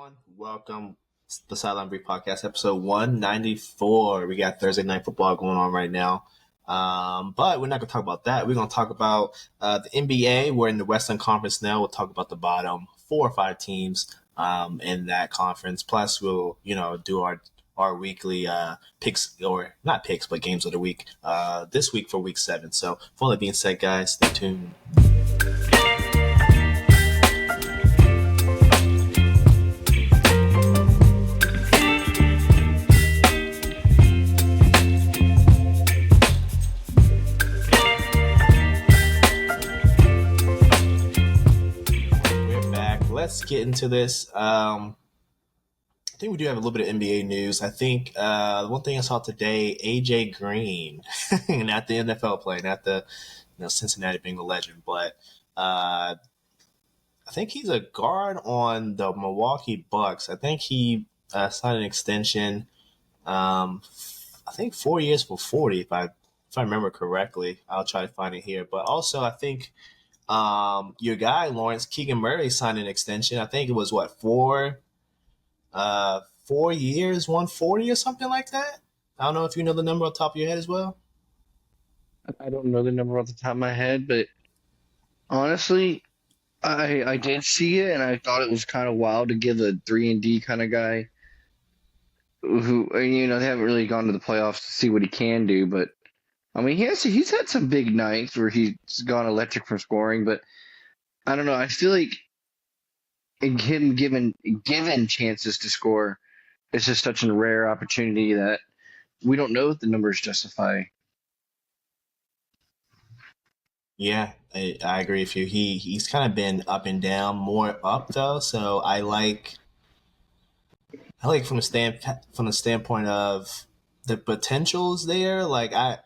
everyone. Welcome to the Sideline Brief Podcast, episode 194. We got Thursday night football going on right now. But we're not going to talk about that. We're going to talk about the NBA. We're in the Western Conference now. We'll talk about the bottom 4 or 5 teams in that conference. Plus, we'll, do our weekly picks, or not picks, but games of the week this week for week 7. So, for all that being said, guys, stay tuned. Let's get into this. I think we do have a little bit of NBA news. I think the one thing I saw today, AJ Green, not the NFL play, not the Cincinnati being a legend, but I think he's a guard on the Milwaukee Bucks. I think he signed an extension. I think 4 years for 40, if I remember correctly. I'll try to find it here. But also, I think your guy Lawrence Keegan Murray signed an extension. I think it was 4 years, 140 or something like that. I don't know if you know the number on top of your head as well. I don't know the number off the top of my head, but honestly, I did see it and I thought it was kind of wild to give a 3-and-D kind of guy who they haven't really gone to the playoffs to see what he can do, but I mean he's had some big nights where he's gone electric from scoring, but I don't know. I feel like him given chances to score, it's just such a rare opportunity that we don't know if the numbers justify. Yeah, I agree with you. He's kind of been up and down, more up though. So I like from the standpoint of the potentials there. Like I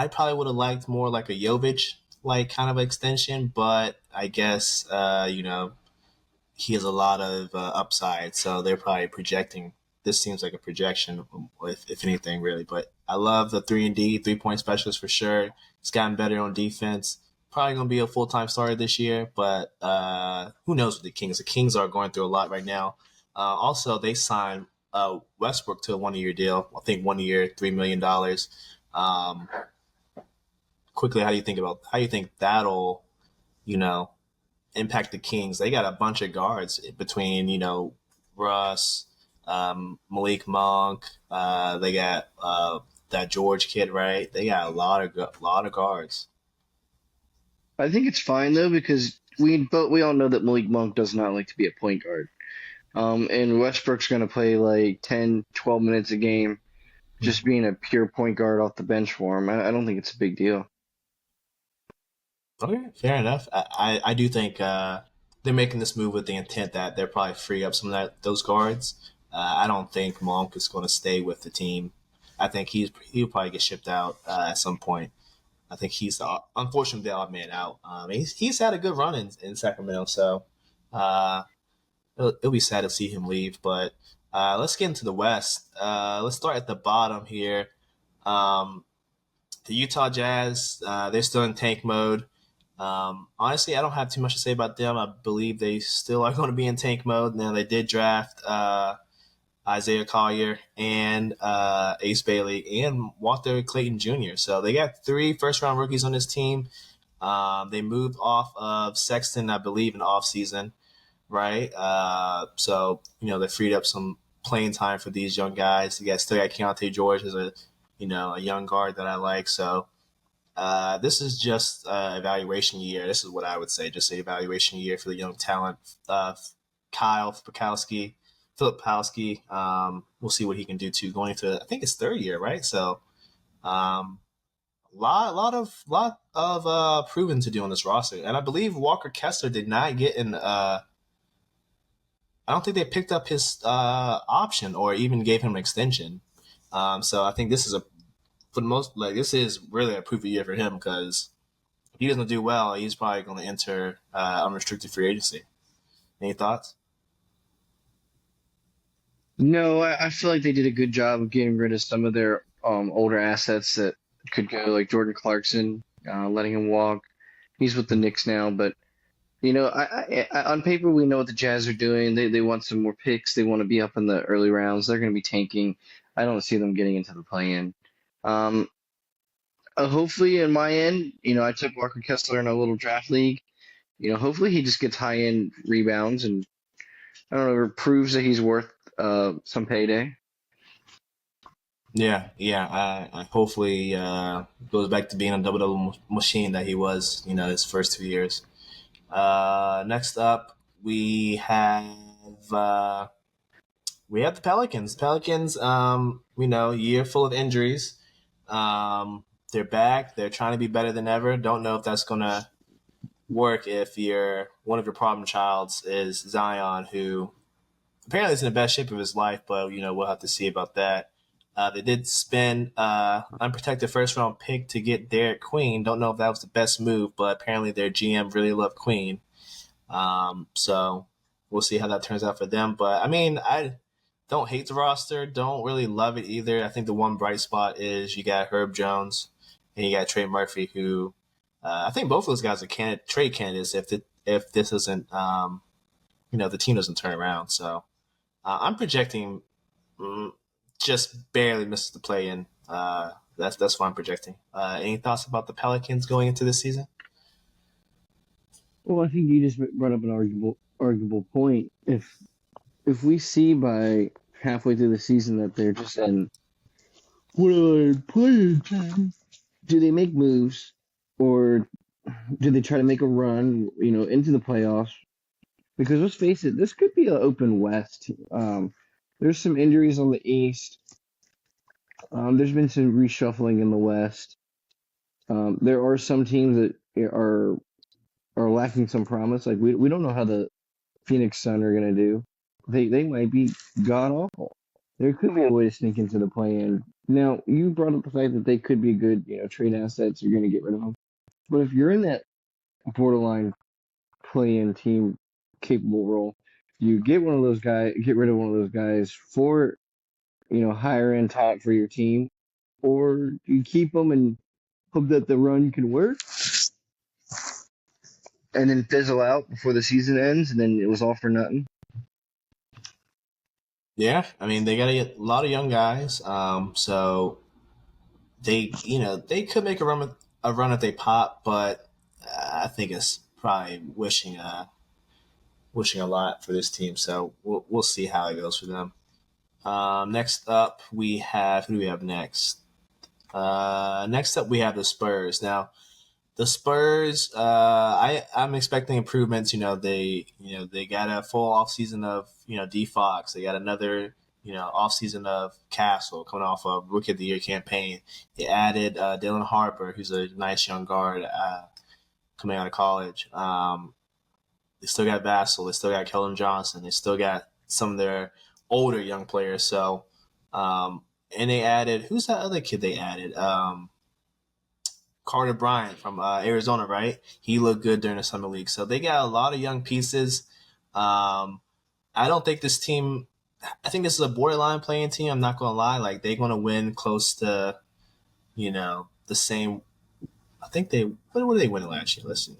probably would have liked more like a Jovic like kind of extension, but I guess he has a lot of upside, so they're probably projecting. This seems like a projection, if anything, really. But I love the 3-and-D, 3-point specialist for sure. He's gotten better on defense. Probably going to be a full-time starter this year, but who knows with the Kings. The Kings are going through a lot right now. Also, they signed Westbrook to a 1-year deal. I think 1 year, $3 million. Quickly, how do you think that'll, impact the Kings? They got a bunch of guards between, Russ, Malik Monk. They got that George kid, right? They got a lot of guards. I think it's fine though because we all know that Malik Monk does not like to be a point guard. And Westbrook's going to play like 10, 12 minutes a game, just being a pure point guard off the bench for him. I don't think it's a big deal. Okay, fair enough. I do think they're making this move with the intent that they're probably free up some of those guards. I don't think Monk is going to stay with the team. I think he'll probably get shipped out at some point. I think he's unfortunately the odd man out. He's had a good run in Sacramento, so it'll be sad to see him leave. But let's get into the West. Let's start at the bottom here. The Utah Jazz, they're still in tank mode. Honestly, I don't have too much to say about them. I believe they still are going to be in tank mode. Now, they did draft Isaiah Collier and Ace Bailey and Walter Clayton Jr. So they got 3 first-round rookies on this team. They moved off of Sexton, I believe, in the offseason, right? So, they freed up some playing time for these young guys. Still got Keontae George as a young guard that I like. So this is just evaluation year. This is what I would say, just an evaluation year for the young talent. Philip Palsky. We'll see what he can do too. Going into, I think, his 3rd year, right? So, lot of proven to do on this roster, and I believe Walker Kessler did not get in. I don't think they picked up his option or even gave him an extension. So I think this is this is really a proof of year for him because if he doesn't do well, he's probably going to enter unrestricted free agency. Any thoughts? No, I feel like they did a good job of getting rid of some of their older assets that could go, like Jordan Clarkson, letting him walk. He's with the Knicks now, but On paper we know what the Jazz are doing. They want some more picks. They want to be up in the early rounds. They're going to be tanking. I don't see them getting into the play-in. Um, Hopefully, in my end, I took Walker Kessler in a little draft league. Hopefully he just gets high-end rebounds and I don't know, proves that he's worth some payday. Yeah, yeah. I hopefully goes back to being a double double machine that he was, his first 2 years. Next up, uh, we have the Pelicans. Pelicans, year full of injuries. They're back. They're trying to be better than ever. Don't know if that's gonna work if one of your problem childs is Zion, who apparently is in the best shape of his life, but we'll have to see about that. They did spend unprotected first round pick to get Derek Queen. Don't know if that was the best move, but apparently their GM really loved Queen. So we'll see how that turns out for them. But I mean, I don't hate the roster. Don't really love it either. I think the one bright spot is you got Herb Jones and you got Trey Murphy, who I think both of those guys are trade candidates if this isn't the team doesn't turn around. So I'm projecting mm, just barely misses the play in. That's what I'm projecting. Any thoughts about the Pelicans going into this season? Well, I think you just brought up an arguable point. If we see by halfway through the season that they're just in what are playing time, do they make moves or do they try to make a run, into the playoffs? Because let's face it, this could be an open West. There's some injuries on the East. There's been some reshuffling in the West. There are some teams that are lacking some promise. Like we don't know how the Phoenix Sun are gonna do. They might be god awful. There could be a way to sneak into the play-in. Now you brought up the fact that they could be good, trade assets. You're gonna get rid of them. But if you're in that borderline play-in team capable role, you get one of those guys, get rid of one of those guys for higher end talent for your team, or you keep them and hope that the run can work, and then fizzle out before the season ends, and then it was all for nothing. Yeah, I mean they got a lot of young guys, so they could make a run if they pop, but I think it's probably wishing a lot for this team. So we'll see how it goes for them. Next up, we have who do we have next? Next up, we have the Spurs. Now, the Spurs, I'm expecting improvements. They got a full off season of D Fox. They got another off season of Castle coming off a Rookie of the Year campaign. They added Dylan Harper, who's a nice young guard coming out of college. They still got Vassell. They still got Kellen Johnson. They still got some of their older young players. So, and they added who's that other kid they added? Carter Bryant from Arizona, right? He looked good during the summer league. So they got a lot of young pieces. I don't think this team. I think this is a borderline playing team. I'm not gonna lie. Like they're gonna win close to the same. I think they. What were they winning last year? Let's see.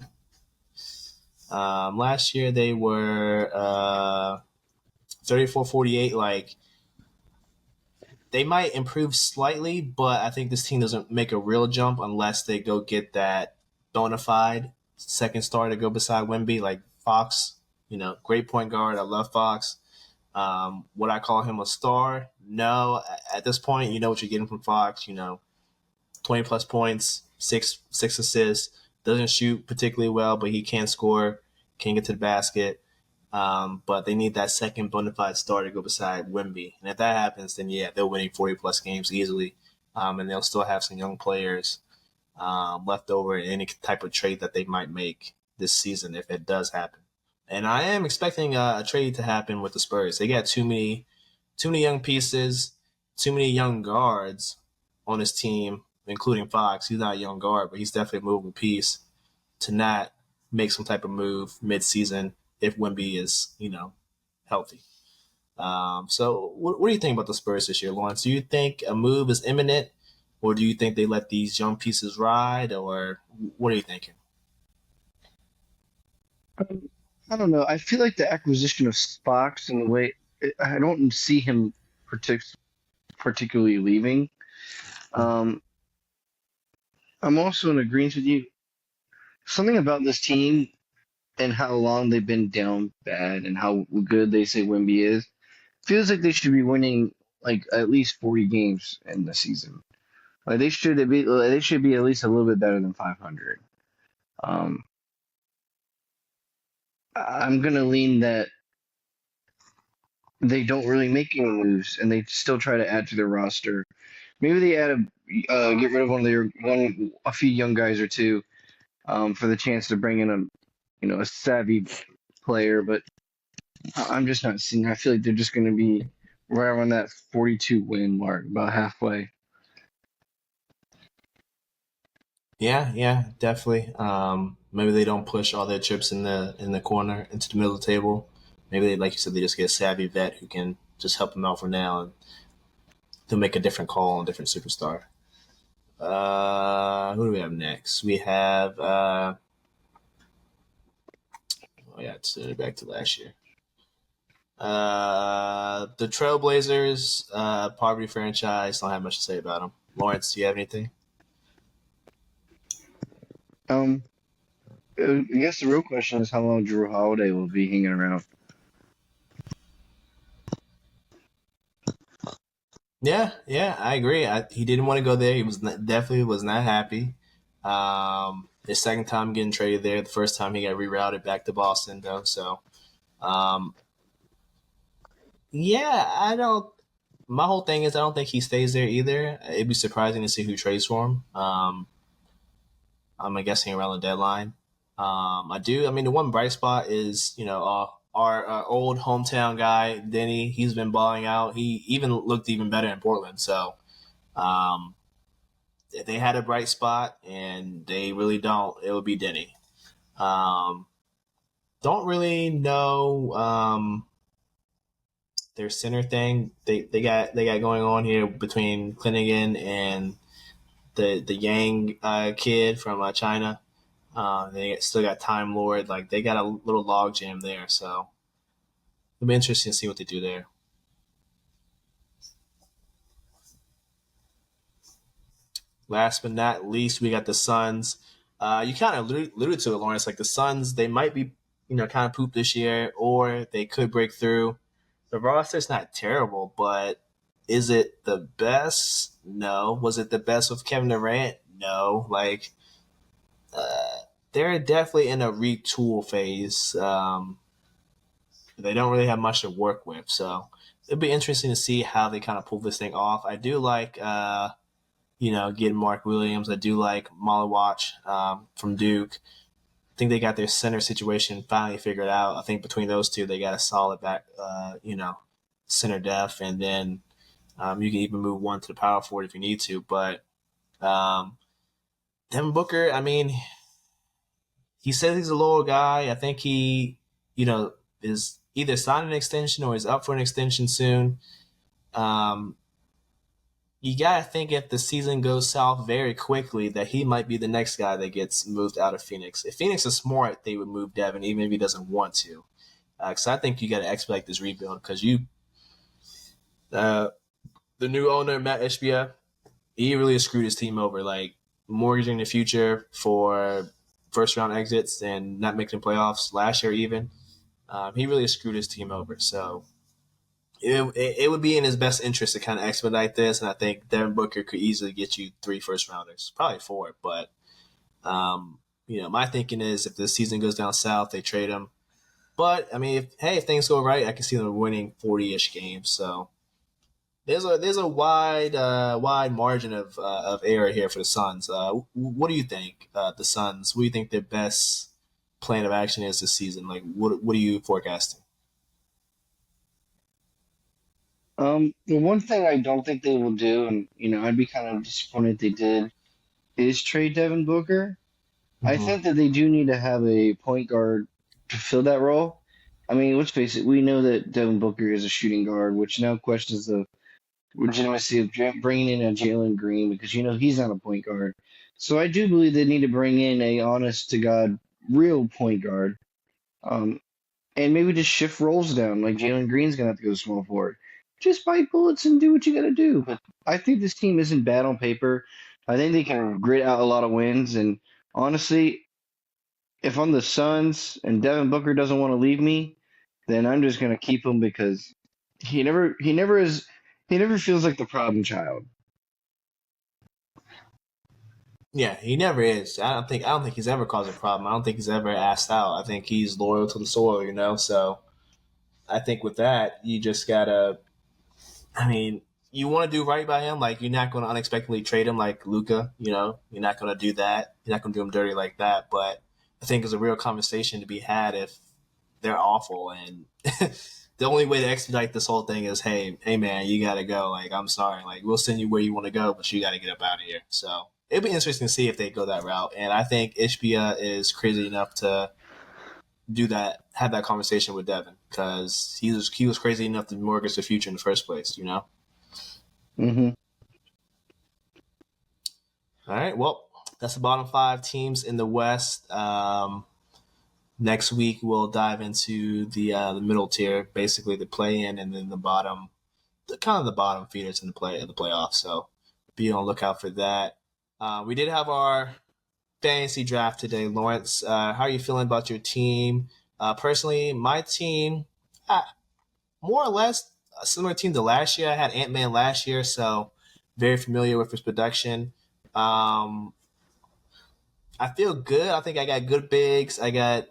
Last year they were 34-48. Like they might improve slightly, but I think this team doesn't make a real jump unless they go get that bona fide second star to go beside Wemby, like Fox. Great point guard. I love Fox. Would I call him a star? No. At this point, you know what you're getting from Fox. 20 plus points, six assists. Doesn't shoot particularly well, but he can score, can get to the basket. But they need that second bona fide star to go beside Wemby. And if that happens, then yeah, they're winning 40 plus games easily. And they'll still have some young players left over in any type of trade that they might make this season if it does happen. And I am expecting a trade to happen with the Spurs. They got too many young pieces, too many young guards on this team, including Fox. He's not a young guard, but he's definitely a movable piece to not make some type of move mid-season if Wemby is, healthy. So what do you think about the Spurs this year, Lawrence? Do you think a move is imminent, or do you think they let these young pieces ride, or what are you thinking? Um, I don't know. I feel like the acquisition of Spox and the way I don't see him partic particularly leaving. Um, I'm also in agreement with you. Something about this team and how long they've been down bad and how good they say Wemby is feels like they should be winning like at least 40 games in the season. Like they should be at least a little bit better than 500. Um, I'm gonna lean that they don't really make any moves and they still try to add to their roster. Maybe they get rid of a few young guys or two for the chance to bring in a savvy player. But I'm just not seeing. I feel like they're just going to be right around that 42 win mark, about halfway. Yeah, yeah, definitely. Maybe they don't push all their chips in the corner into the middle of the table. Maybe they, like you said, they just get a savvy vet who can just help them out for now, and they'll make a different call on a different superstar. Who do we have next? We have oh yeah, it's back to last year. The Trailblazers, poverty franchise. Don't have much to say about them. Lawrence, do you have anything? Um, I guess the real question is how long Drew Holiday will be hanging around. Yeah, yeah, I agree. He didn't want to go there. He definitely was not happy. His second time getting traded there. The first time he got rerouted back to Boston, though. So, um, yeah, I don't. My whole thing is I don't think he stays there either. It'd be surprising to see who trades for him. I'm guessing around the deadline. I do. I mean, the one bright spot is our old hometown guy Denny. He's been balling out. He even looked even better in Portland. So um, if they had a bright spot, and they really don't, it would be Denny. Um, don't really know their center thing. They got going on here between Clinigan and the Yang kid from China. They still got Time Lord. Like they got a little log jam there, so it'll be interesting to see what they do there. Last but not least, we got the Suns. You kind of alluded to it, Lawrence. Like the Suns, they might be kind of poop this year, or they could break through. The roster's not terrible, but is it the best? No. Was it the best with Kevin Durant? No. Like they're definitely in a retool phase. They don't really have much to work with. So it'll be interesting to see how they kind of pull this thing off. I do like, getting Mark Williams. I do like Watch from Duke. I think they got their center situation finally figured out. I think between those two, they got a solid back, center depth, and then you can even move one to the power forward if you need to. But um, Devin Booker, I mean, he says he's a loyal guy. I think he, is either signing an extension or is up for an extension soon. Um, you gotta think if the season goes south very quickly that he might be the next guy that gets moved out of Phoenix. If Phoenix is smart, they would move Devin even if he doesn't want to. Because I think you got to expedite this rebuild because uh, the new owner Matt Ishbia, he really screwed his team over, like mortgaging the future for first round exits and not making playoffs last year even. He really screwed his team over. So it would be in his best interest to kind of expedite this, and I think Devin Booker could easily get you 3 first rounders, probably 4. But my thinking is if the season goes down south, they trade him. But I mean, if things go right, I can see them winning 40-ish games. So there's a wide margin of error here for the Suns. What do you think? The Suns. What do you think their best plan of action is this season? Like, what are you forecasting? The one thing I don't think they will do, and I'd be kind of disappointed if they did, is trade Devin Booker. I Mm-hmm. think that they do need to have a point guard to fill that role. I mean, let's face it, we know that Devin Booker is a shooting guard, which now questions the legitimacy of bringing in a Jalen Green because he's not a point guard. So I do believe they need to bring in a honest to God real point guard. Um, and maybe just shift roles down. Like Jalen Green's gonna have to go small forward. Just bite bullets and do what you gotta do. But I think this team isn't bad on paper. I think they can grit out a lot of wins. And honestly, if I'm the Suns and Devin Booker doesn't want to leave me, then I'm just gonna keep him because he never feels like the problem child. Yeah, he never is. I don't think he's ever caused a problem. I don't think he's ever asked out. I think he's loyal to the soil, you know. So I think with that, you just gotta. I mean, you want to do right by him. Like you're not going to unexpectedly trade him like Luca. You know, you're not going to do that. You're not going to do him dirty like that. But I think there's a real conversation to be had if they're awful. And the only way to expedite this whole thing is, hey man, you got to go. Like I'm sorry. Like we'll send you where you want to go, but you got to get up out of here. So it'd be interesting to see if they go that route. And I think Ishbia is crazy enough to do that, have that conversation with Devin because he was crazy enough to mortgage the future in the first place. You know. Hmm. All right. Well, that's the bottom five teams in the West. Next week we'll dive into the middle tier, basically the play in, and then the bottom, the kind of the bottom feeders in the playoffs. So be on the lookout for that. We did have our fantasy draft today, Lawrence. How are you feeling about your team? Personally, my team, uh, more or less a similar team to last year. I had Ant Man last year, so very familiar with his production. Um, I feel good. I think I got good bigs. I got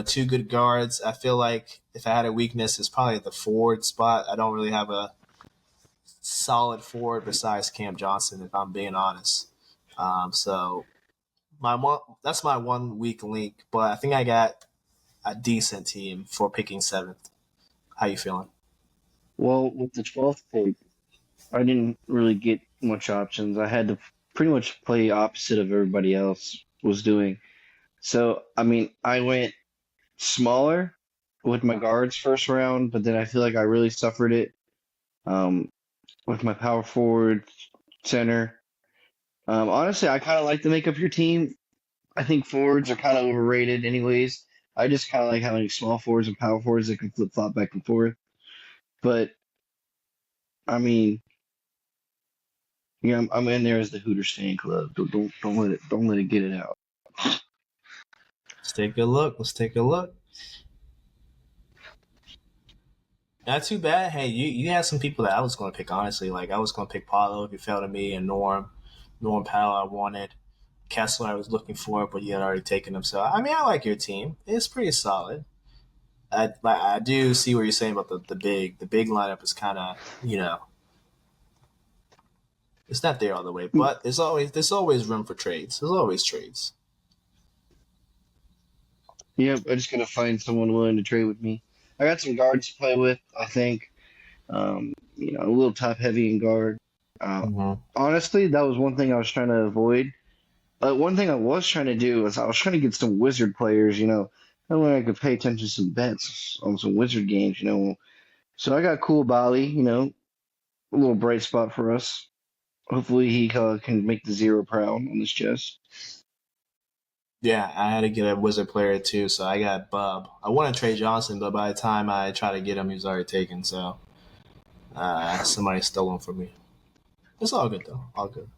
two good guards. I feel like if I had a weakness, it's probably at the forward spot. I don't really have a solid forward besides Cam Johnson, if I'm being honest. So that's my one weak link, but I think I got a decent team for picking seventh. How you feeling? Well, with the 12th pick, I didn't really get much options. I had to pretty much play opposite of everybody else was doing. So, I mean, I went smaller with my guards first round, but then I feel like I really suffered it um, with my power forward, center. Honestly, I kind of like to make up your team. I think forwards are kind of overrated, anyways. I just kind of like having small forwards and power forwards that can flip flop back and forth. But I mean, yeah, I'm in there as the Hooters fan club. Don't let it get it out. Let's take a look. Let's take a look. Not too bad. Hey, you had some people that I was going to pick, honestly. Like, I was going to pick Paulo if you fell to me, and Norm Powell I wanted. Kessler I was looking for, but you had already taken him. So, I mean, I like your team. It's pretty solid. I do see what you're saying about the big lineup is kind of, it's not there all the way, but there's always room for trades. There's always trades. Yep, I just gotta find someone willing to trade with me. I got some guards to play with. I think, a little top heavy in guard. Uh, Mm-hmm. Honestly, that was one thing I was trying to avoid. One thing I was trying to do was I was trying to get some wizard players. That way I could pay attention to some bets on some wizard games. So I got Cool Bali. A little bright spot for us. Hopefully he can make the zero proud on this chest. Yeah, I had to get a wizard player too, so I got Bub. I wanted Trey Johnson, but by the time I tried to get him, he was already taken. So somebody stole him from me. It's all good though. All good.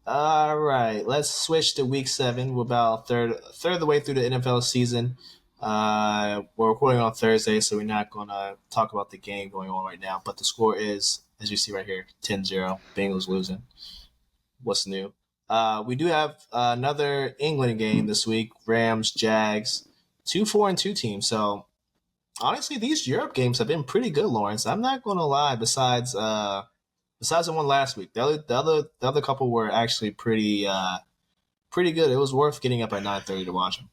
All right, let's switch to week 7. We're about third of the way through the NFL season. We're recording on Thursday, so we're not going to talk about the game going on right now. But the score is, as you see right here, 10-0. Bengals losing. What's new? We do have another England game this week. Rams, Jags, 2-4-2 teams. So honestly, these Europe games have been pretty good, Lawrence. I'm not going to lie. Besides the one last week, the other couple were actually pretty good. It was worth getting up at 9:30 to watch them.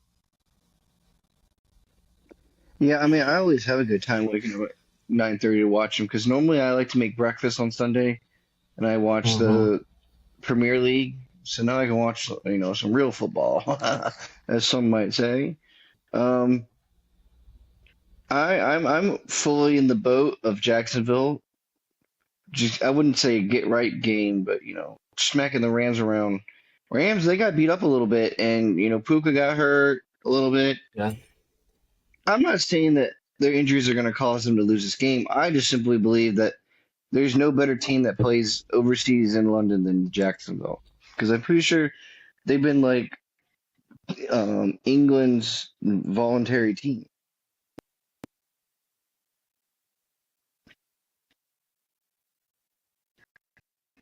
Yeah, I mean, I always have a good time waking up at 9:30 to watch them because normally I like to make breakfast on Sunday and I watch Mm-hmm. the Premier League. So now I can watch, some real football, as some might say. Um, I'm fully in the boat of Jacksonville. Just I wouldn't say a get right game, but smacking the Rams around. Rams, they got beat up a little bit, and Puka got hurt a little bit. Yeah, I'm not saying that their injuries are going to cause them to lose this game. I just simply believe that there's no better team that plays overseas in London than Jacksonville. Because I'm pretty sure they've been like England's voluntary team.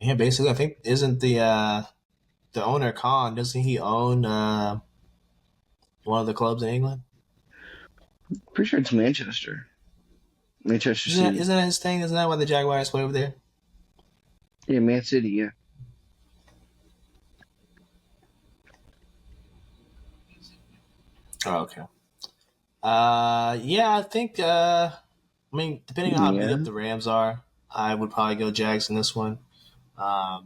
Yeah, basically, I think isn't the owner Khan? Doesn't he own one of the clubs in England? Pretty sure it's Manchester, Manchester City. Isn't that his thing? Isn't that why the Jaguars play over there? Yeah, Man City. Yeah, Oh, okay. Yeah, I think. I mean, depending on how beat up yeah. the Rams are, I would probably go Jags in this one.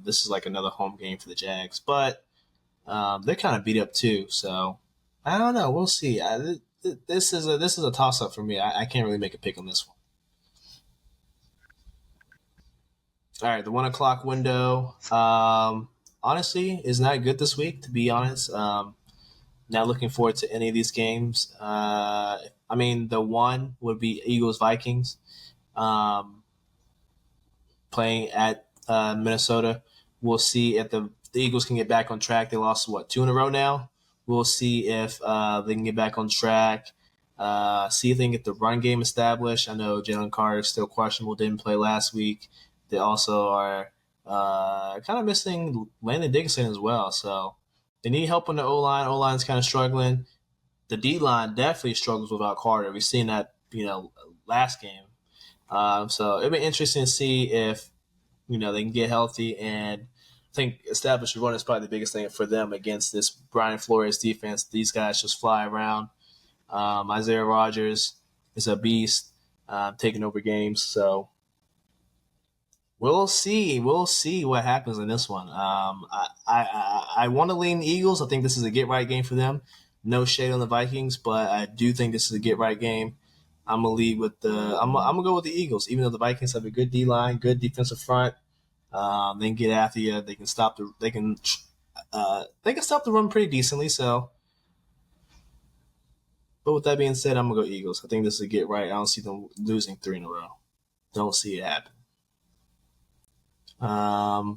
This is like another home game for the Jags, but they're kind of beat up too. So I don't know. We'll see. This is a toss up for me. I can't really make a pick on this one. All right, the 1 o'clock window. Honestly, is not good this week. To be honest, not looking forward to any of these games. I mean, the one would be Eagles Vikings. Um, Playing at Minnesota. We'll see if the Eagles can get back on track. They lost what, two in a row now. We'll see if they can get back on track. See if they can get the run game established. I know Jalen Carter is still questionable. Didn't play last week. They also are kind of missing Landon Dickinson as well. So they need help on the O line. O line's kind of struggling. The D line definitely struggles without Carter. We've seen that last game. So it'll be interesting to see if they can get healthy, and I think establish a run is probably the biggest thing for them against this Brian Flores defense. These guys just fly around. Isaiah Rogers is a beast, taking over games. So we'll see. We'll see what happens in this one. I want to lean Eagles. I think this is a get right game for them. No shade on the Vikings, but I do think this is a get right game. I'm gonna lead with I'm gonna go with the Eagles, even though the Vikings have a good D line, good defensive front. They can get after you. They can stop the. They can stop the run pretty decently. So, but with that being said, I'm gonna go Eagles. I think this is a get right. I don't see them losing three in a row. Don't see it happen. I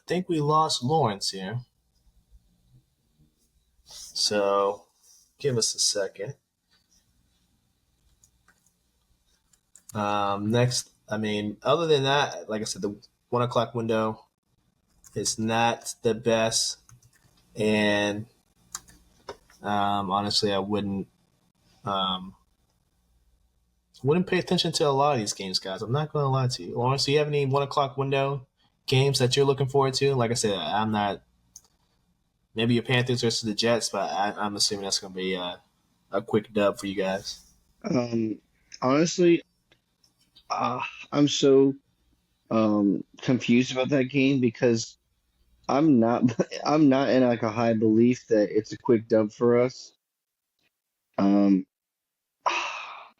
think we lost Lawrence here. So, give us a second. Next, I mean, other than that, like I said, the 1 o'clock window is not the best, and honestly, I um, wouldn't pay attention to a lot of these games, guys. I'm not going to lie to you. Lawrence, do you have any 1 o'clock window games that you're looking forward to? Like I said, I'm not. Maybe your Panthers versus the Jets, but I'm assuming that's going to be a quick dub for you guys. Um, honestly, uh, I'm so confused about that game because I'm not I'm not in like a high belief that it's a quick dub for us. Um,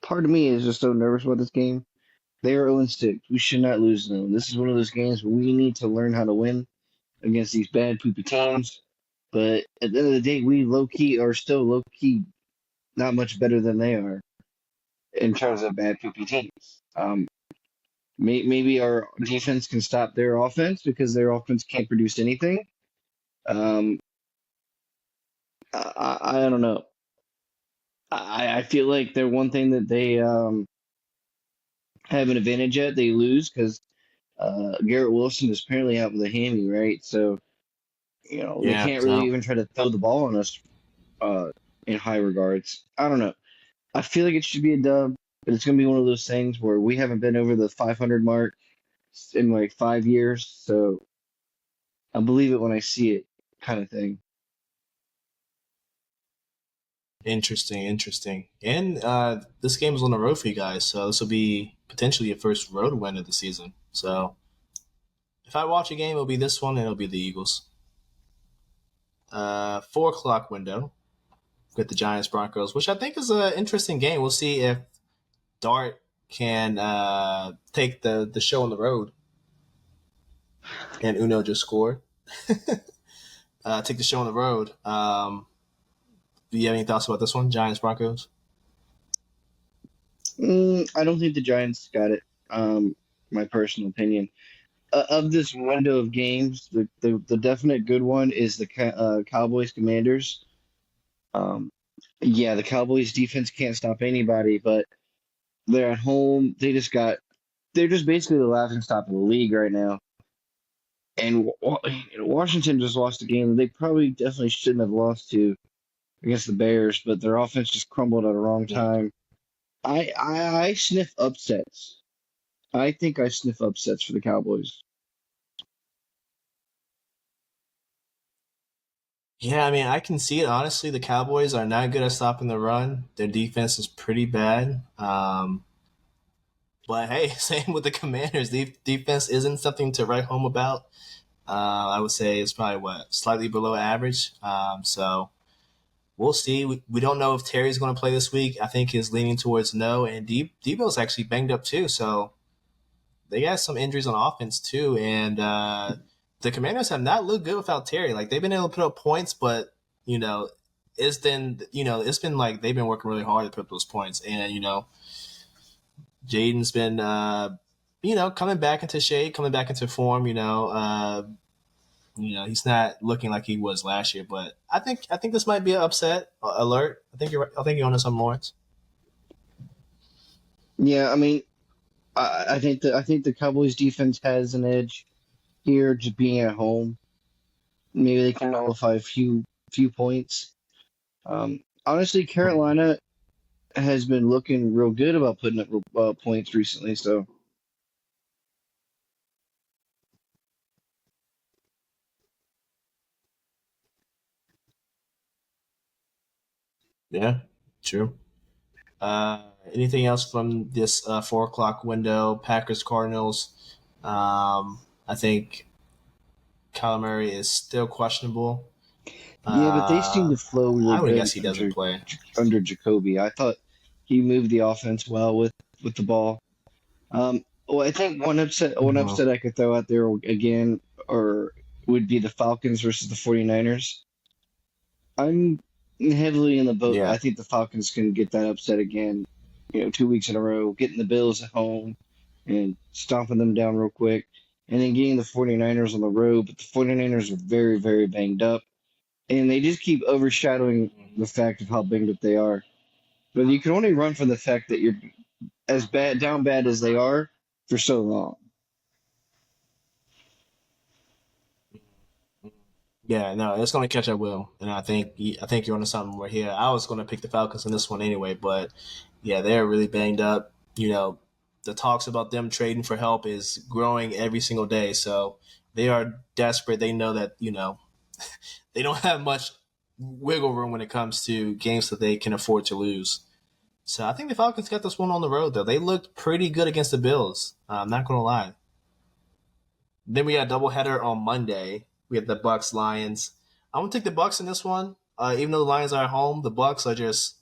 part of me is just so nervous about this game. They are 0-6. We should not lose them. This is one of those games where we need to learn how to win against these bad poopy teams. But at the end of the day, we low key are still low key not much better than they are in terms of bad poopy teams. Maybe our defense can stop their offense because their offense can't produce anything. Um, I don't know. I feel like they're one thing that they have an advantage at. They lose because Garrett Wilson is apparently out with a hammy, right? So they Yeah, can't really so even try to throw the ball on us uh, in high regards. I don't know. I feel like it should be a dub, but it's gonna be one of those things where we haven't been over the 500 mark in like 5 years, so I believe it when I see it, kind of thing. interesting, interesting. And this game is on the road for you guys, so this will be potentially your first road win of the season. So if I watch a game, it'll be this one, and it'll be the Eagles. 4 o'clock window with the Giants Broncos, which I think is an interesting game. We'll see if Dart can take the show on the road, and Uno just scored. Take the show on the road. Do you have any thoughts about this one, Giants Broncos? I don't think the Giants got it. My personal opinion. Of this window of games, the definite good one is the Cowboys Commanders. Um, yeah, the Cowboys defense can't stop anybody, but they're at home. They're just basically the laughing stock of the league right now. And Washington just lost a game they probably definitely shouldn't have lost to against the Bears, but their offense just crumbled at the wrong Yeah. time. I sniff upsets. I think I sniff upsets for the Cowboys. Yeah, I mean, I can see it. Honestly, the Cowboys are not good at stopping the run. Their defense is pretty bad. But hey, same with the Commanders. Defense isn't something to write home about. I would say it's probably what slightly below average. So we'll see. We don't know if Terry's going to play this week. I think he's leaning towards no, and Debo's actually banged up too. So they got some injuries on offense too, and the Commanders have not looked good without Terry. Like they've been able to put up points, but you know, it's been like they've been working really hard to put up those points, and Jaden's been coming back into shape, coming back into form. He's not looking like he was last year, but I think this might be an upset alert. I think you're onto some Lawrence. Yeah, I mean, I think the Cowboys defense has an edge here, just being at home. Maybe they can nullify a few points. Honestly, Carolina has been looking real good about putting up points recently. So Yeah, true. Anything else from this 4 o'clock window? Packers Cardinals. I think Kyler Murray is still questionable. yeah, but they seem to flow real I would good guess he doesn't play. under Jacoby. I thought he moved the offense well with the ball. Well, I think one Mhm. upset I could throw out there again, or would be the Falcons versus the 49ers. I'm heavily in the boat. I Yeah. think the Falcons can get that upset again, 2 weeks in a row, getting the Bills at home and stomping them down real quick, and then getting the 49ers on the road. But the 49ers are very, very banged up, and they just keep overshadowing the fact of how banged up they are. But you can only run from the fact that you're as down bad as they are for so long. Yeah, no, it's going to catch up with him, and I think you're onto something right here. I was going to pick the Falcons in this one anyway, but yeah, they're really banged up. The talks about them trading for help is growing every single day, so they are desperate. They know that they don't have much wiggle room when it comes to games that they can afford to lose. So I think the Falcons got this one on the road though. They looked pretty good against the Bills. I'm not going to lie. Then we got a doubleheader on Monday. We have the Bucks Lions. I'm gonna take the Bucks in this one. Even though the Lions are at home, the Bucks are just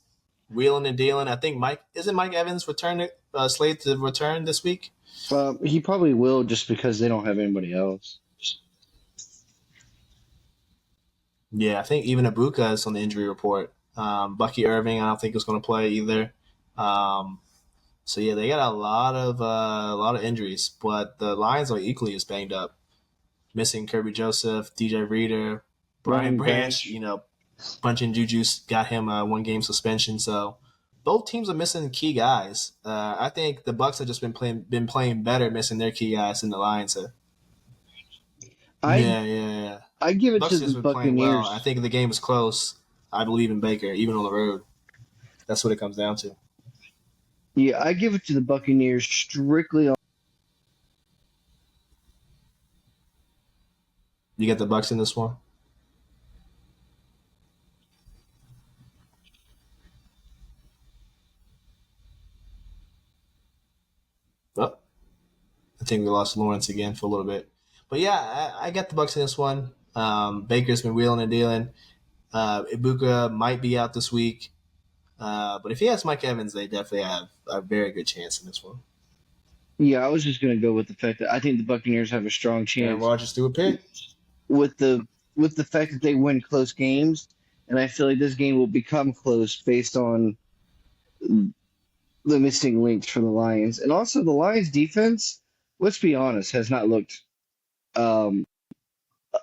wheeling and dealing. I think Mike Evans return slated to return this week. He probably will just because they don't have anybody else. Yeah, I think even Ibuka is on the injury report. Bucky Irving, I don't think is going to play either. Um, so yeah, they got a lot of injuries, but the Lions are equally as banged up. Missing Kirby Joseph, DJ Reader, Brian Brian Branch. Branch. Bunching Juju's got him a 1 game suspension. So both teams are missing key guys. I think the Bucks have just been playing better, missing their key guys than the Lions have. I Yeah, yeah, yeah. I give it to Bucks the has been playing well. I Buccaneers. think the game is close. I believe in Baker, even on the road. That's what it comes down to. Yeah, I give it to the Buccaneers strictly on. You get the Bucks in this one. Oh, I think we lost Lawrence again for a little bit. But yeah, I got the Bucks in this one. Baker's been wheeling and dealing. Ibuka might be out this week. But if he has Mike Evans, they definitely have a very good chance in this one. Yeah, I was just gonna go with the fact that I think the Buccaneers have a strong Aaron chance Rodgers threw a pick. with the with the fact that they win close games, and I feel like this game will become close based on the missing links for the Lions, and also the Lions defense. Let's be honest, has not looked um,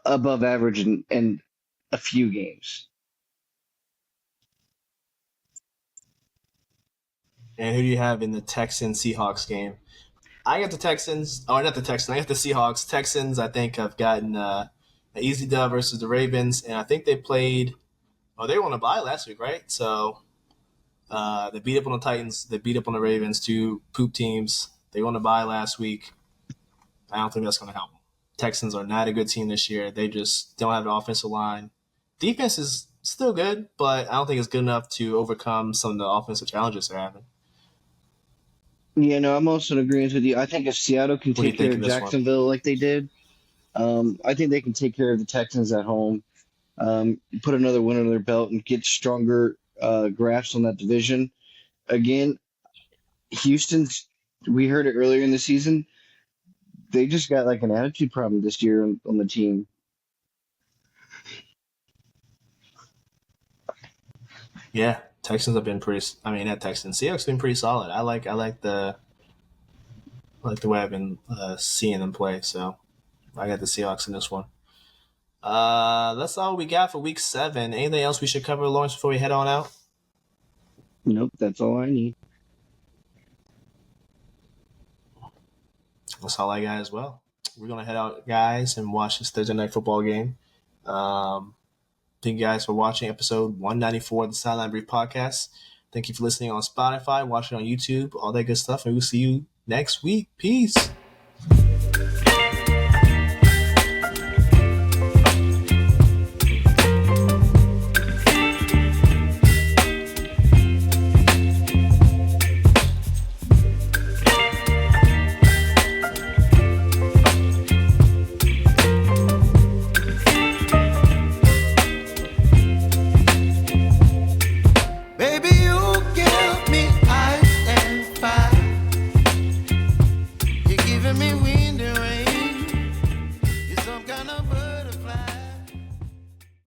above average in a few games. And who do you have in the Texans Seahawks game? I got the Texans. Oh, not the Texans. I got the Seahawks. Texans, I think, have gotten an easy dub versus the Ravens, and I think they played. Oh, they were on a bye last week, right? So they beat up on the Titans. They beat up on the Ravens, two poop teams. They won a bye last week. I don't think that's going to help them. Texans are not a good team this year. They just don't have an offensive line. Defense is still good, but I don't think it's good enough to overcome some of the offensive challenges they're having. Yeah, no, I'm also in agreement with you. I think if Seattle can What do you take care think of of this one? Jacksonville like they did, I think they can take care of the Texans at home. Put another win under their belt and get stronger grasp on that division. Again, Houston's. We heard it earlier in the season. They just got like an attitude problem this year on the team. Yeah, Texans have been pretty. I mean, not Texans. Seahawks have been pretty solid. I like the way I've been seeing them play. So I got the Seahawks in this one. That's all we got for week 7. Anything else we should cover, Lawrence, before we head on out? Nope, that's all I need. That's all I got as well. We're gonna head out, guys, and watch this Thursday night football game. Thank you guys for watching episode 194 of the Sideline Brief Podcast. Thank you for listening on Spotify, watching on YouTube, all that good stuff, and we'll see you next week. Peace.